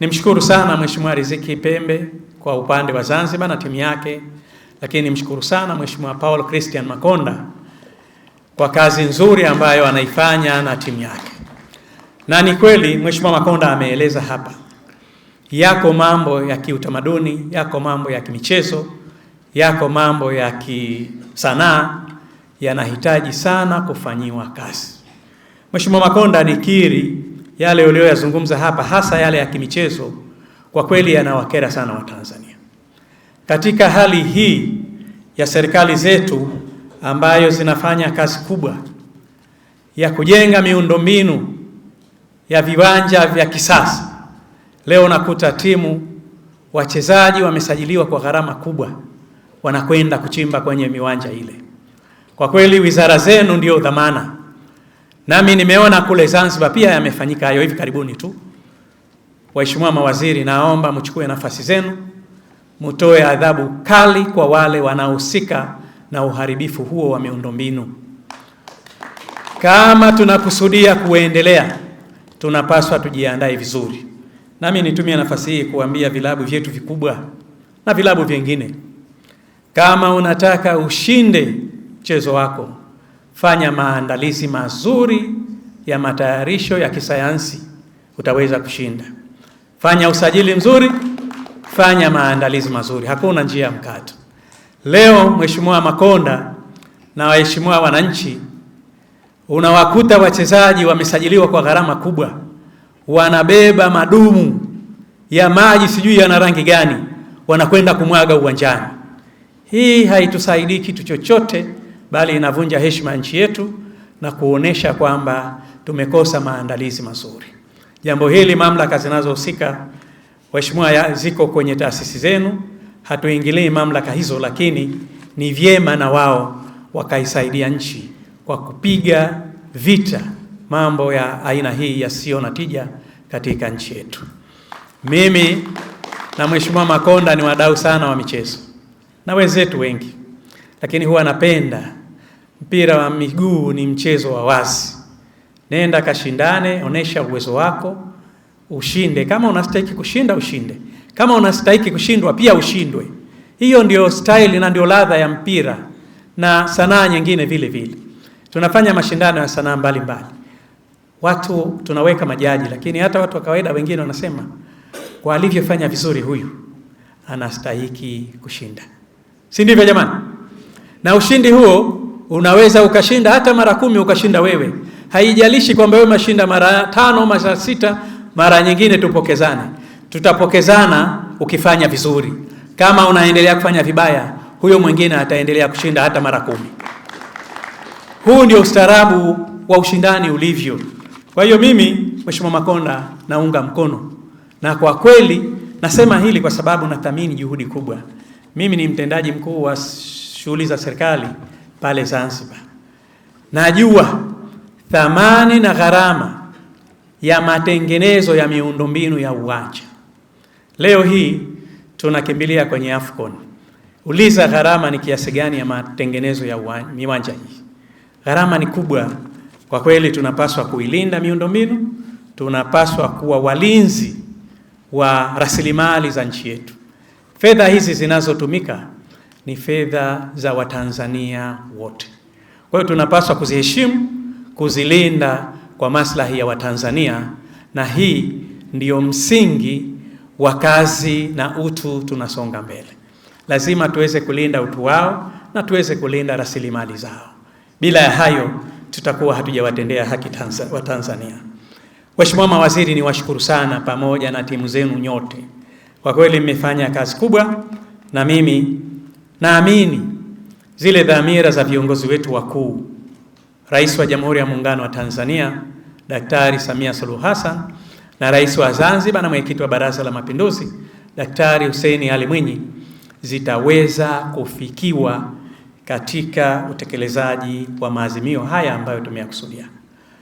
Nimshukuru sana Mheshimiwa Riziki Pembe kwa upande wa Zanzibar na timu yake, lakini nimshukuru sana Mheshimiwa Paul Christian Makonda kwa kazi nzuri ambayo anaifanya na timu yake. Na ni kweli Mheshimiwa Makonda ameeleza hapa, yako mambo ya kiutamaduni, yako mambo ya kimichezo, yako mambo ya kisanaa yanahitaji sana kufanyiwa kazi. Mheshimiwa Makonda, nikiri yale uliyoyazungumza hapa, hasa yale ya kimichezo, kwa kweli yanawakera sana Watanzania. Katika hali hii ya serikali zetu ambayo zinafanya kazi kubwa ya kujenga miundombinu ya viwanja vya kisasa, leo nakuta timu wachezaji wamesajiliwa kwa gharama kubwa, wanakwenda kuchimba kwenye miwanja ile. Kwa kweli wizara zenu ndio dhamana. Nami nimeona kule Zanzibar pia yamefanyika hayo hivi karibuni tu. Waheshimiwa mawaziri, naomba mchukue nafasi zenu, mtoe adhabu kali kwa wale wanaohusika na uharibifu huo wa miundombinu. Kama tunakusudia kuendelea, tunapaswa tujiandae vizuri. Nami nitumie nafasi hii kuambia vilabu vyetu vikubwa na vilabu vingine, kama unataka ushinde mchezo wako, fanya maandalizi mazuri ya matayarisho ya kisayansi, utaweza kushinda. Fanya usajili mzuri, fanya maandalizi mazuri, hakuna njia ya mkato. Leo Mheshimiwa Makonda na waheshimiwa wananchi, unawakuta wachezaji wamesajiliwa kwa gharama kubwa, wanabeba madumu ya maji sijui yana rangi gani, wanakwenda kumwaga uwanjani. Hii haitusaidii kitu chochote, bali inavunja heshima nchi yetu na kuonesha kwamba tumekosa maandalizi mazuri. Jambo hili mamlaka zinazohusika, waheshimiwa, ziko kwenye taasisi zenu, hatuingilii mamlaka hizo, lakini ni vyema na wao wakaisaidia nchi kwa kupiga vita mambo ya aina hii yasiyo na tija katika nchi yetu. Mimi na Mheshimiwa Makonda ni wadau sana wa michezo na wenzetu wengi, lakini huwa napenda mpira wa miguu ni mchezo wa wazi. Nenda kashindane, onesha uwezo wako, ushinde. Kama unastahili kushinda, ushinde. Kama unastahili kushindwa, pia ushindwe. Hiyo ndio style na ndio ladha ya mpira na sanaa nyingine vile vile. Tunafanya mashindano ya sanaa mbalimbali. Watu tunaweka majaji, lakini hata watu wa kawaida wengine wanasema kwa alivyofanya vizuri huyu anastahili kushinda. Si ndivyo jamani? Na ushindi huo unaweza ukashinda hata mara 10 ukashinda wewe. Haijalishi kwamba wewe mashinda mara 5, mara 6, mara nyingine tupokezane. Tutapokezana ukifanya vizuri. Kama unaendelea kufanya vibaya, huyo mwingine ataendelea kushinda hata mara 10. Huu ndio ustaarabu wa ushindani ulivyo. Kwa hiyo mimi Mheshimiwa Makonda naunga mkono. Na kwa kweli nasema hili kwa sababu nathamini juhudi kubwa. Mimi ni mtendaji mkuu wa shughuli za serikali pale Zanzibar. Najua thamani na gharama ya matengenezo ya miundombinu ya uwanja. Leo hii tunakimbilia kwenye AFCON. Uliza gharama ni kiasi gani ya matengenezo ya miwanja hii. Gharama ni kubwa. Kwa kweli tunapaswa kuilinda miundombinu, tunapaswa kuwa walinzi wa rasilimali za nchi yetu. Fedha hizi zinazotumika ni fedha za Watanzania wote. Kwa hiyo tunapaswa kuziheshimu, kuzilinda kwa maslahi ya Watanzania, na hii ndiyo msingi wa kazi na utu tunasonga mbele. Lazima tuweze kulinda utu wao na tuweze kulinda rasilimali zao. Bila ya hayo tutakuwa hatujawatendea haki Watanzania. Mheshimiwa mawaziri, ni washukuru sana pamoja na timu zenu nyote. Kwa kweli mmefanya kazi kubwa, na mimi naamini zile dhamira za viongozi wetu wakuu, Rais wa Jamhuri ya Muungano wa Tanzania Daktari Samia Suluhu Hassan na Rais wa Zanzibar na Mwenyekiti wa Baraza la Mapinduzi Daktari Hussein Ali Mwinyi, zitaweza kufikiwa katika utekelezaji wa maazimio haya ambayo tumeyakusudia.